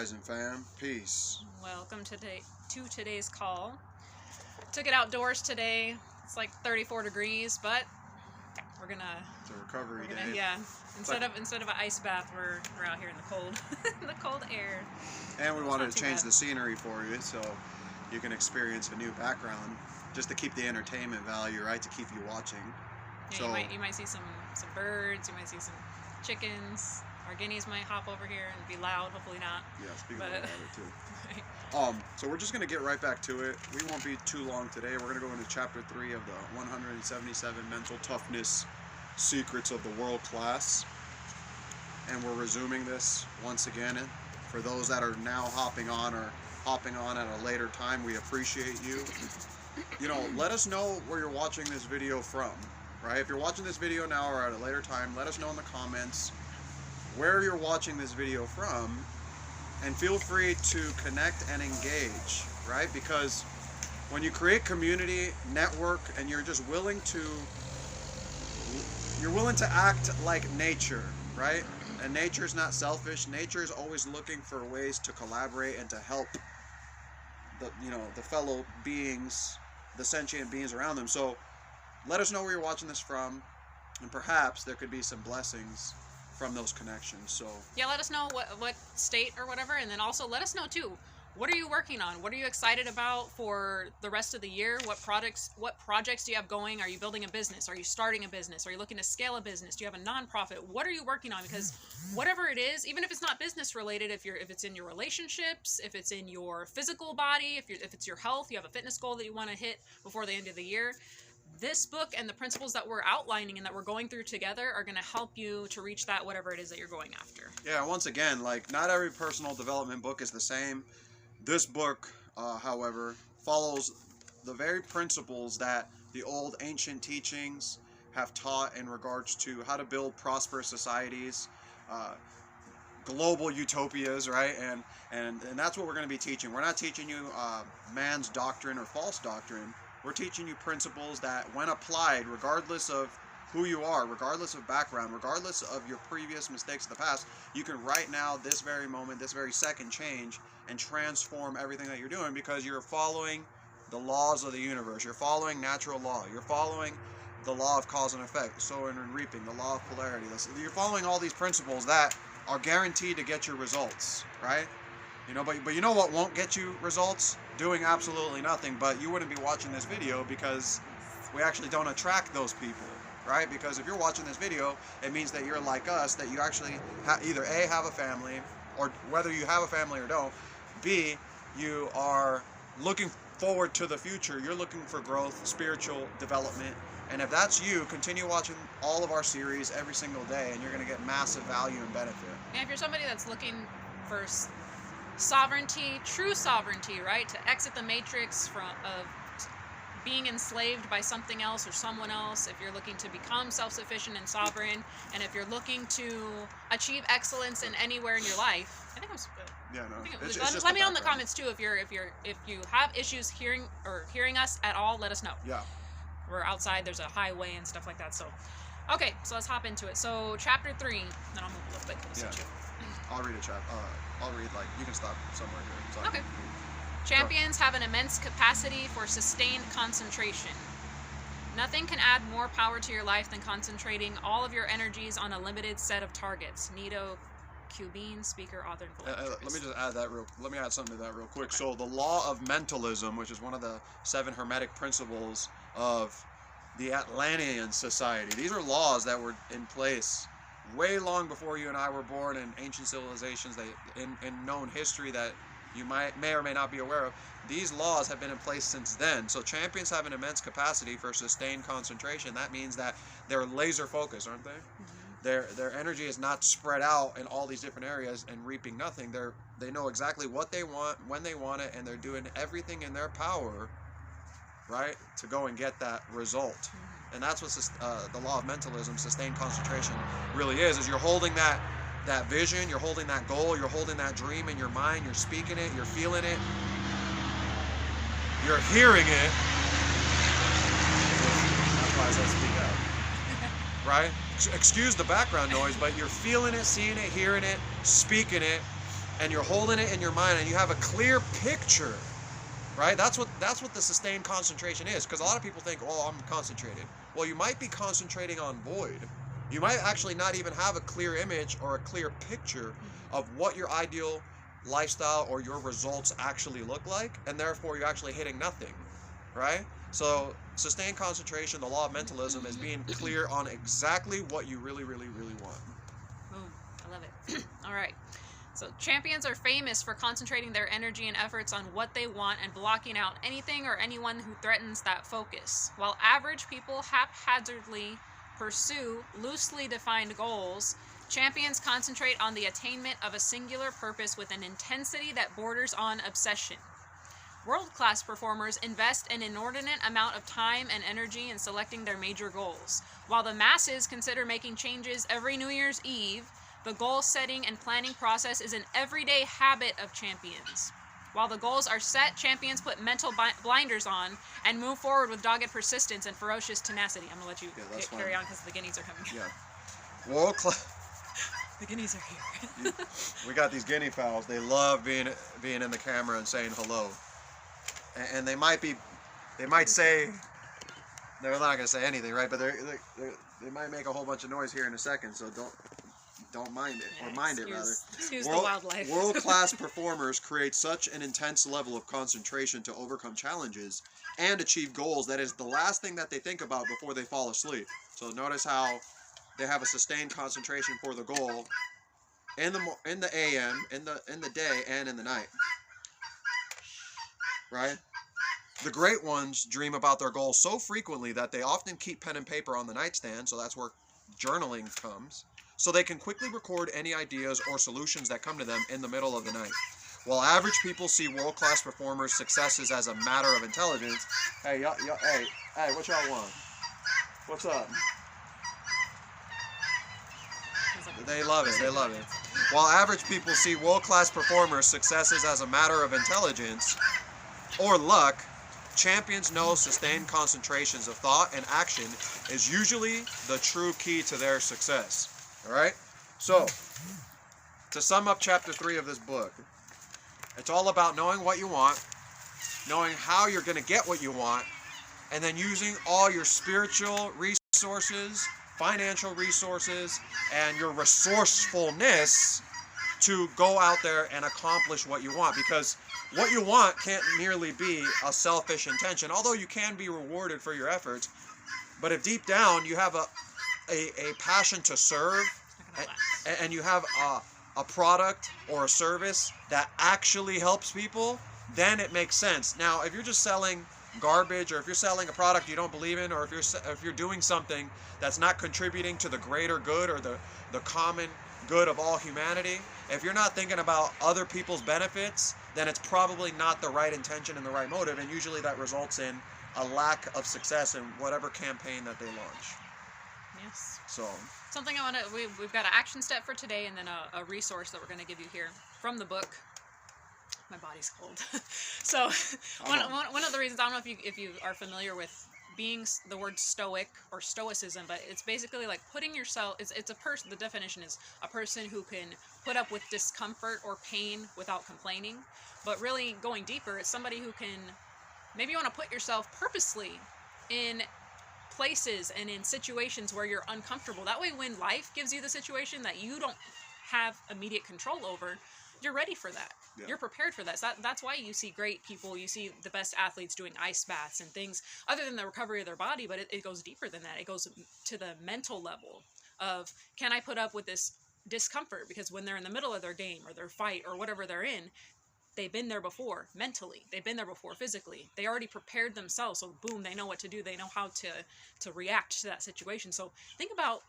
rising, fam. Peace. Welcome to today's call. Took it outdoors today. It's like 34 degrees, but we're gonna. It's a recovery day. Yeah. Instead of an ice bath, we're out here in the cold, in the cold air. And we wanted to change the scenery for you, so you can experience a new background, just to keep the entertainment value, right? To keep you watching. Yeah, so you might see some birds. You might see some chickens. Our guineas might hop over here and be loud. Hopefully not. Yeah, speaking of that too. Right. So we're just gonna get right back to it. We won't be too long today. We're gonna go into chapter 3 of the 177 mental toughness secrets of the world class, and we're resuming this once again. And for those that are now hopping on at a later time, we appreciate you. You know, let us know where you're watching this video from, right? If you're watching this video now or at a later time, let us know in the comments where you're watching this video from, and feel free to connect and engage, right? Because when you create community, network, and you're just willing to act like nature, right? And nature is not selfish. Nature is always looking for ways to collaborate and to help the fellow beings, the sentient beings around them. So let us know where you're watching this from, and perhaps there could be some blessings from those connections. So yeah, let us know what state or whatever, and then also let us know too, what are you working on? What are you excited about for the rest of the year? What projects do you have going? Are you building a business? Are you starting a business? Are you looking to scale a business? Do you have a nonprofit? What are you working on? Because whatever it is, even if it's not business related, if it's in your relationships, if it's in your physical body, if it's your health, you have a fitness goal that you want to hit before the end of the year, this book and the principles that we're outlining and that we're going through together are going to help you to reach that, whatever it is that you're going after. Yeah, once again, like, not every personal development book is the same. This book, however, follows the very principles that the old ancient teachings have taught in regards to how to build prosperous societies, global utopias, right? And that's what we're going to be teaching. We're not teaching you man's doctrine or false doctrine. We're teaching you principles that, when applied, regardless of who you are, regardless of background, regardless of your previous mistakes of the past, you can right now, this very moment, this very second, change and transform everything that you're doing, because you're following the laws of the universe. You're following natural law. You're following the law of cause and effect, sowing and reaping, the law of polarity. You're following all these principles that are guaranteed to get you results, right? You know, but you know what won't get you results? Doing absolutely nothing. But you wouldn't be watching this video because we actually don't attract those people, right? Because if you're watching this video, it means that you're like us, that you actually either A, have a family, or whether you have a family or don't, B, you are looking forward to the future. You're looking for growth, spiritual development. And if that's you, continue watching all of our series every single day, and you're going to get massive value and benefit. And if you're somebody that's looking for sovereignty, true sovereignty, right? To exit the matrix of being enslaved by something else or someone else, if you're looking to become self-sufficient and sovereign, and if you're looking to achieve excellence in anywhere in your life, I think I'm good. Yeah, no. It's let me know in the comments too if you have issues hearing us at all. Let us know. Yeah. We're outside. There's a highway and stuff like that. So, okay. So let's hop into it. So chapter 3. Then I'll move a little bit closer to it. I'll read a chapter. I'll read, like, you can stop somewhere here. Okay. Champions have an immense capacity for sustained concentration. Nothing can add more power to your life than concentrating all of your energies on a limited set of targets. Nito Cubine, speaker, author, and philanthropist. Let me add something to that real quick. Okay. So the law of mentalism, which is one of the 7 hermetic principles of the Atlantean society. These are laws that were in place way long before you and I were born, in ancient civilizations, in known history that you may or may not be aware of. These laws have been in place since then. So champions have an immense capacity for sustained concentration. That means that they're laser focused, aren't they? Mm-hmm. Their energy is not spread out in all these different areas and reaping nothing. They know exactly what they want, when they want it, and they're doing everything in their power, right, to go and get that result. Mm-hmm. And that's what the law of mentalism, sustained concentration, really is you're holding that vision, you're holding that goal, you're holding that dream in your mind, you're speaking it, you're feeling it, you're hearing it. That's why I said speak out. Right? Excuse the background noise, but you're feeling it, seeing it, hearing it, speaking it, and you're holding it in your mind and you have a clear picture, right? That's what the sustained concentration is. Because a lot of people think, oh, I'm concentrated. Well, you might be concentrating on void. You might actually not even have a clear image or a clear picture of what your ideal lifestyle or your results actually look like, and therefore you're actually hitting nothing, right? So sustained concentration, the law of mentalism, is being clear on exactly what you really, really, really want. Boom. I love it. All right. So champions are famous for concentrating their energy and efforts on what they want and blocking out anything or anyone who threatens that focus. While average people haphazardly pursue loosely defined goals, champions concentrate on the attainment of a singular purpose with an intensity that borders on obsession. World-class performers invest an inordinate amount of time and energy in selecting their major goals. While the masses consider making changes every New Year's Eve, the goal-setting and planning process is an everyday habit of champions. While the goals are set, champions put mental blinders on and move forward with dogged persistence and ferocious tenacity. I'm going to let you carry on because the guineas are coming. Yeah. World class. The guineas are here. We got these guinea fowls. They love being in the camera and saying hello. And they might say, they're not going to say anything, right? But they might make a whole bunch of noise here in a second, so don't mind it, or mind it rather. Excuse the wildlife. World-class performers create such an intense level of concentration to overcome challenges and achieve goals that is the last thing that they think about before they fall asleep. So notice how they have a sustained concentration for the goal in the AM, in the day, and in the night. Right? The great ones dream about their goals so frequently that they often keep pen and paper on the nightstand, so that's where journaling comes, so they can quickly record any ideas or solutions that come to them in the middle of the night. While average people see world-class performers' successes as a matter of intelligence, hey, what y'all want? What's up? They love it, they love it. While average people see world-class performers' successes as a matter of intelligence or luck, champions know sustained concentrations of thought and action is usually the true key to their success. All right? So, to sum up chapter 3 of this book, it's all about knowing what you want, knowing how you're going to get what you want, and then using all your spiritual resources, financial resources, and your resourcefulness to go out there and accomplish what you want. Because what you want can't merely be a selfish intention, although you can be rewarded for your efforts. But if deep down you have a passion to serve, and you have a product or a service that actually helps people, then it makes sense. Now, if you're just selling garbage, or if you're selling a product you don't believe in, or if you're doing something that's not contributing to the greater good or the common good of all humanity, if you're not thinking about other people's benefits, then it's probably not the right intention and the right motive, and usually that results in a lack of success in whatever campaign that they launch. Yes. So something we've got an action step for today, and then a resource that we're going to give you here from the book. My body's cold. So one of the reasons, I don't know if you are familiar with the word stoic or stoicism, but it's basically like putting yourself, it's a person, the definition is a person who can put up with discomfort or pain without complaining. But really going deeper, it's somebody who can, maybe you want to put yourself purposely in places and in situations where you're uncomfortable. That way when life gives you the situation that you don't have immediate control over, you're ready for that. Yeah. You're prepared for that. So that's why you see great people, you see the best athletes doing ice baths and things other than the recovery of their body, but it goes deeper than that. It goes to the mental level of, can I put up with this discomfort? Because when they're in the middle of their game or their fight or whatever they're in, they've been there before mentally. They've been there before physically. They already prepared themselves. So boom, they know what to do. They know how to react to that situation. So think about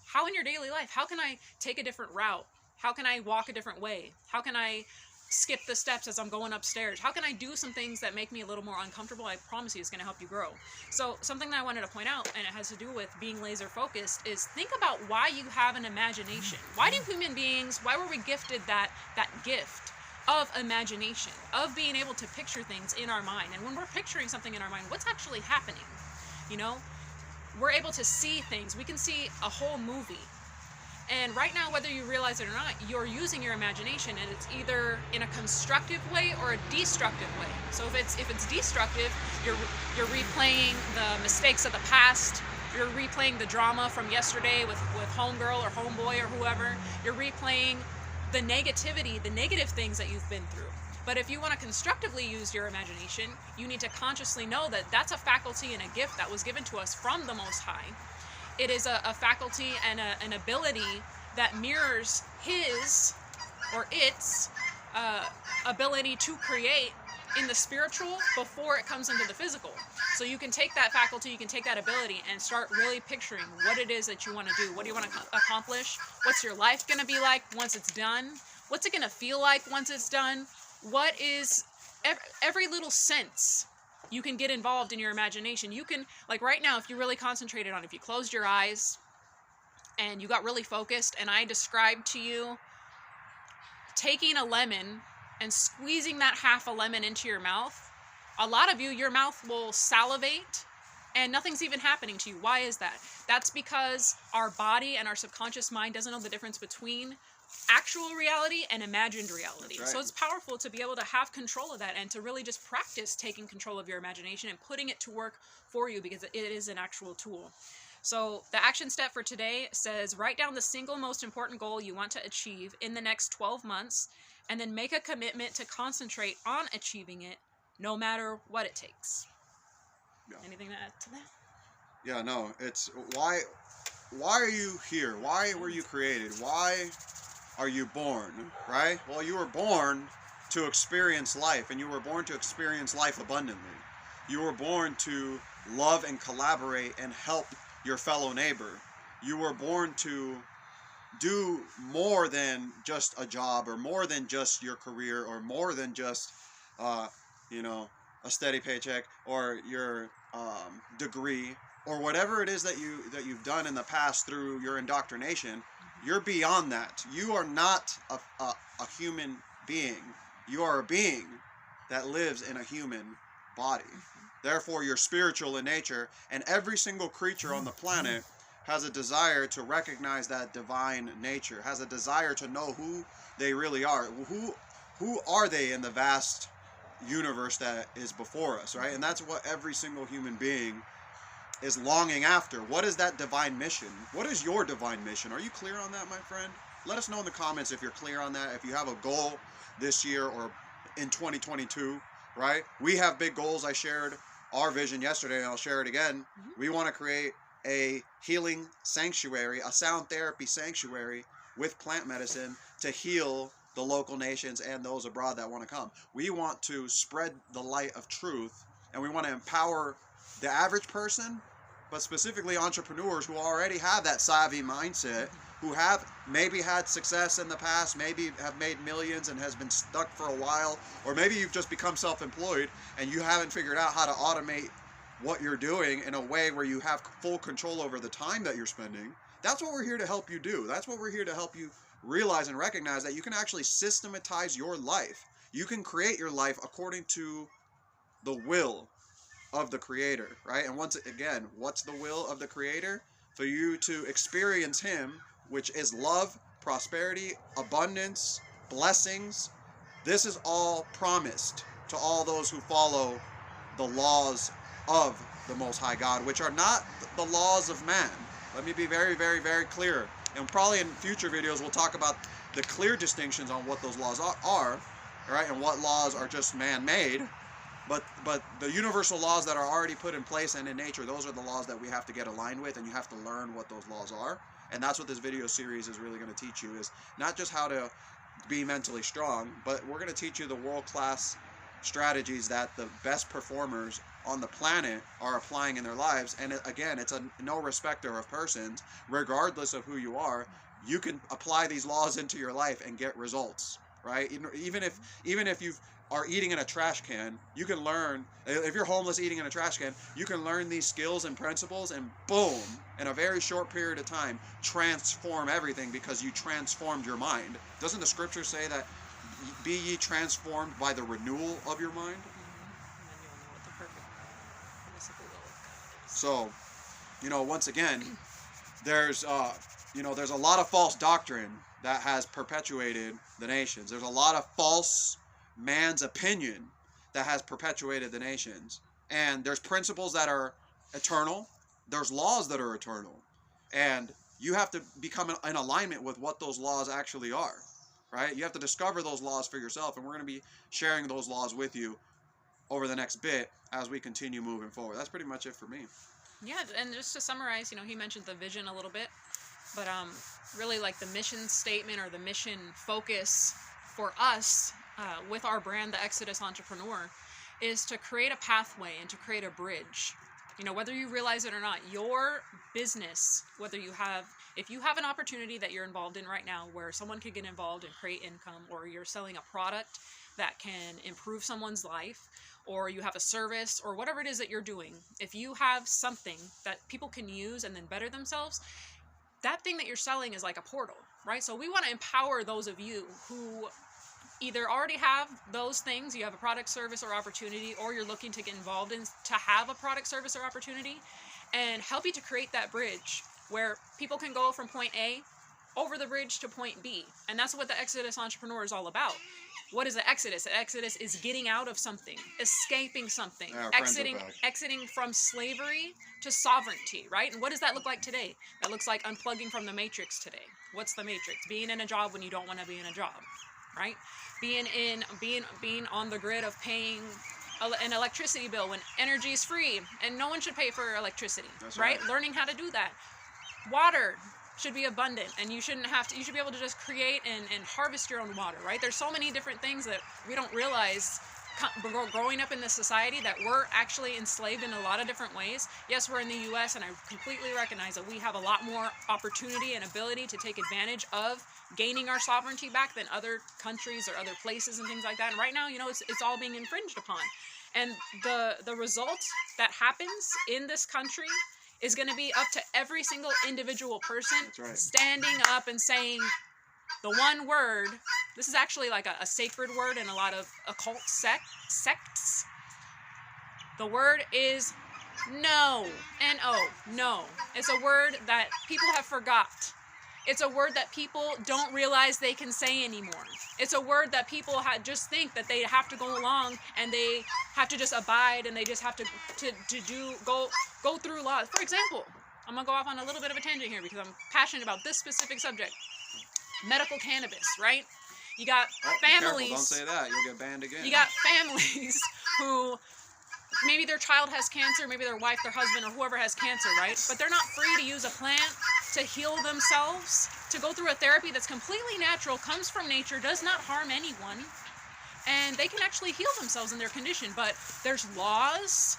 how in your daily life, how can I take a different route? How can I walk a different way? How can I skip the steps as I'm going upstairs? How can I do some things that make me a little more uncomfortable? I promise you it's going to help you grow. So something that I wanted to point out, and it has to do with being laser focused, is think about why you have an imagination. Why do human beings, why were we gifted that gift of imagination, of being able to picture things in our mind? And when we're picturing something in our mind, what's actually happening? You know, we're able to see things. We can see a whole movie. And right now, whether you realize it or not, you're using your imagination, and it's either in a constructive way or a destructive way. So if it's destructive, you're replaying the mistakes of the past. You're replaying the drama from yesterday with homegirl or homeboy or whoever. You're replaying the negativity, the negative things that you've been through. But if you want to constructively use your imagination, you need to consciously know that that's a faculty and a gift that was given to us from the Most High. It is a faculty and an ability that mirrors his or its ability to create in the spiritual before it comes into the physical. So you can take that faculty, you can take that ability and start really picturing what it is that you want to do. What do you want to accomplish? What's your life going to be like once it's done? What's it going to feel like once it's done? What is every little sense you can get involved in your imagination. You can, like right now, if you really concentrated on, if you closed your eyes and you got really focused and I described to you taking a lemon and squeezing that half a lemon into your mouth, a lot of you, your mouth will salivate and nothing's even happening to you. Why is that? That's because our body and our subconscious mind doesn't know the difference between actual reality and imagined reality. Right. So it's powerful to be able to have control of that and to really just practice taking control of your imagination and putting it to work for you, because it is an actual tool. So the action step for today says, write down the single most important goal you want to achieve in the next 12 months, and then make a commitment to concentrate on achieving it, no matter what it takes. Yeah. Anything to add to that? Yeah, no, it's why are you here? Why were you created? Why are you born, right? Well, you were born to experience life, and you were born to experience life abundantly. You were born to love and collaborate and help your fellow neighbor. You were born to do more than just a job, or more than just your career, or more than just a steady paycheck, or your degree, or whatever it is that you've done in the past through your indoctrination. You're beyond that. You are not a human being. You are a being that lives in a human body. Therefore, you're spiritual in nature, and every single creature on the planet has a desire to recognize that divine nature, has a desire to know who they really are. Who are they in the vast universe that is before us, right? And that's what every single human being is longing after. What is that divine mission? What is your divine mission? Are you clear on that, my friend? Let us know in the comments if you're clear on that, if you have a goal this year or in 2022, right? We have big goals. I shared our vision yesterday, and I'll share it again. We want to create a healing sanctuary, a sound therapy sanctuary with plant medicine to heal the local nations and those abroad that want to come. We want to spread the light of truth, and we want to empower the average person, but specifically entrepreneurs who already have that savvy mindset, who have maybe had success in the past, maybe have made millions and has been stuck for a while, or maybe you've just become self-employed and you haven't figured out how to automate what you're doing in a way where you have full control over the time that you're spending. That's what we're here to help you do. That's what we're here to help you realize and recognize, that you can actually systematize your life. You can create your life according to the will of the Creator, right? And once again, what's the will of the Creator? For you to experience Him, which is love, prosperity, abundance, blessings. This is all promised to all those who follow the laws of the Most High God, which are not the laws of man. Let me be very, very, very clear. And probably in future videos, we'll talk about the clear distinctions on what those laws are, right? And what laws are just man-made. But the universal laws that are already put in place and in nature, those are the laws that we have to get aligned with, and you have to learn what those laws are. And that's what this video series is really going to teach you, is not just how to be mentally strong, but we're going to teach you the world-class strategies that the best performers on the planet are applying in their lives. And again, it's a no respecter of persons. Regardless of who you are, you can apply these laws into your life and get results, right? Even if you are eating in a trash can, you can learn. If you're homeless eating in a trash can, you can learn these skills and principles, and boom, in a very short period of time, transform everything, because you transformed your mind. Doesn't the scripture say that, be ye transformed by the renewal of your mind? So, once again, there's there's a lot of false doctrine that has perpetuated the nations. There's a lot of false man's opinion that has perpetuated the nations. And there's principles that are eternal. There's laws that are eternal. And you have to become in alignment with what those laws actually are, right? You have to discover those laws for yourself. And we're going to be sharing those laws with you over the next bit as we continue moving forward. That's pretty much it for me. Yeah, and just to summarize, he mentioned the vision a little bit, but really like the mission statement or the mission focus for us with our brand, the Exodus Entrepreneur, is to create a pathway and to create a bridge. Whether you realize it or not, your business, if you have an opportunity that you're involved in right now where someone could get involved and create income, or you're selling a product that can improve someone's life, or you have a service, or whatever it is that you're doing, if you have something that people can use and then better themselves, that thing that you're selling is like a portal, right? So we want to empower those of you who either already have those things, you have a product, service, or opportunity, or you're looking to get involved in to have a product, service, or opportunity, and help you to create that bridge where people can go from point A over the bridge to point B. And that's what the Exodus Entrepreneur is all about. What is the Exodus? The Exodus is getting out of something, escaping something, exiting from slavery to sovereignty, right? And what does that look like today? That looks like unplugging from the matrix today. What's the matrix? Being in a job when you don't want to be in a job, right? Being on the grid of paying an electricity bill when energy is free and no one should pay for electricity. That's right? Learning how to do that. Water should be abundant, and you should be able to just create and harvest your own water, right? There's so many different things that we don't realize growing up in this society, that we're actually enslaved in a lot of different ways. Yes, we're in the U.S., and I completely recognize that we have a lot more opportunity and ability to take advantage of gaining our sovereignty back than other countries or other places and things like that. And right now, it's all being infringed upon. And the result that happens in this country is going to be up to every single individual person standing up and saying the one word. This is actually like a sacred word in a lot of occult sects. The word is no. N-O. No. It's a word that people have forgot. It's a word that people don't realize they can say anymore. It's a word that people just think that they have to go along and they have to just abide, and they just have to go through laws. For example, I'm going to go off on a little bit of a tangent here because I'm passionate about this specific subject. Medical cannabis, right? You got families. Careful, don't say that. You'll get banned again. You got families who maybe their child has cancer, maybe their wife, their husband, or whoever has cancer, right? But they're not free to use a plant to heal themselves, to go through a therapy that's completely natural, comes from nature, does not harm anyone, and they can actually heal themselves in their condition. But there's laws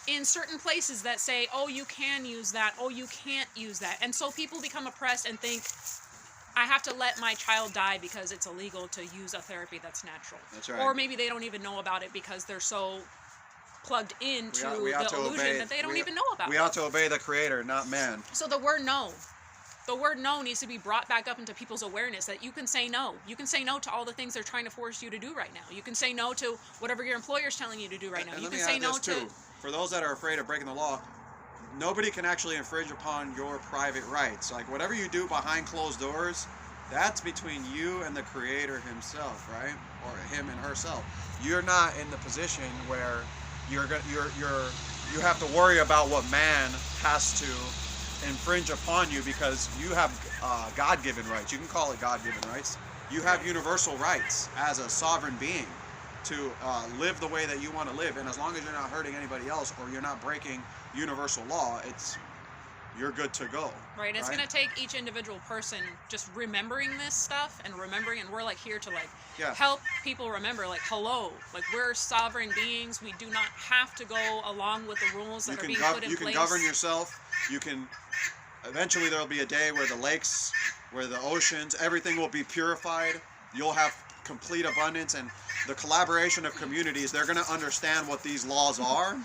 in certain places that say, oh, you can use that, oh, you can't use that. And so people become oppressed and think, I have to let my child die because it's illegal to use a therapy that's natural. That's right. Or maybe they don't even know about it because they're so plugged into the illusion that they don't even know about it. We ought to obey the Creator, not man. So the word no needs to be brought back up into people's awareness, that you can say no. You can say no to all the things they're trying to force you to do right now. You can say no to whatever your employer's telling you to do right now. And you let can me say add no this to... too. For those that are afraid of breaking the law, nobody can actually infringe upon your private rights. Like whatever you do behind closed doors, that's between you and the Creator Himself, right? Or him and herself. You're not in the position where you have to worry about what man has to infringe upon you, because you have God-given rights. You can call it God-given rights. You have universal rights as a sovereign being to live the way that you want to live, and as long as you're not hurting anybody else or you're not breaking universal law, you're good to go. Right. It's going to take each individual person just remembering this stuff and we're like here to help people remember, like, hello, like, we're sovereign beings. We do not have to go along with the rules that are being put in place. You can govern yourself. Eventually there'll be a day where the lakes, where the oceans, everything will be purified. You'll have complete abundance, and the collaboration of communities, they're going to understand what these laws are.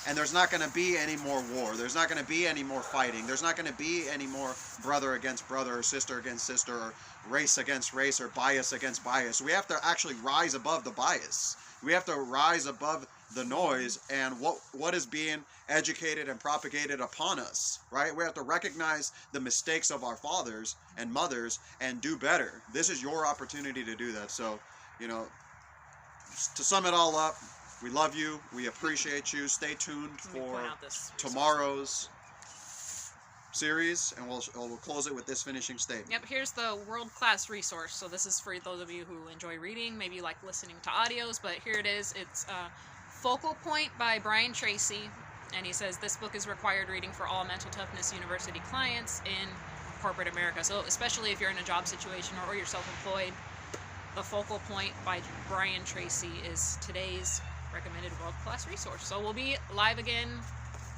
And there's not going to be any more war. There's not going to be any more fighting. There's not going to be any more brother against brother, or sister against sister, or race against race, or bias against bias. We have to actually rise above the bias. We have to rise above the noise and what is being educated and propagated upon us, right? We have to recognize the mistakes of our fathers and mothers and do better. This is your opportunity to do that. So, you know, to sum it all up, we love you. We appreciate you. Stay tuned for tomorrow's series, and we'll close it with this finishing statement. Yep, here's the world-class resource. So this is for those of you who enjoy reading, maybe you like listening to audios, but here it is. It's Focal Point by Brian Tracy, and he says this book is required reading for all Mental Toughness University clients in corporate America. So especially if you're in a job situation or you're self-employed, The Focal Point by Brian Tracy is today's recommended world-class resource. So we'll be live again.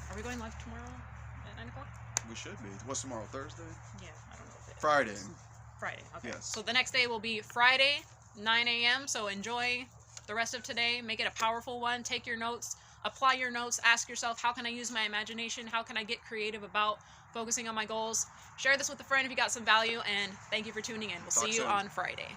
Are we going live tomorrow at 9 o'clock? We should be. What's tomorrow? Thursday? Yeah, I don't know. Friday. Friday, okay. Yes. So the next day will be Friday, 9 a.m. So enjoy the rest of today. Make it a powerful one. Take your notes. Apply your notes. Ask yourself, how can I use my imagination? How can I get creative about focusing on my goals? Share this with a friend if you got some value, and thank you for tuning in. We'll see you on Friday.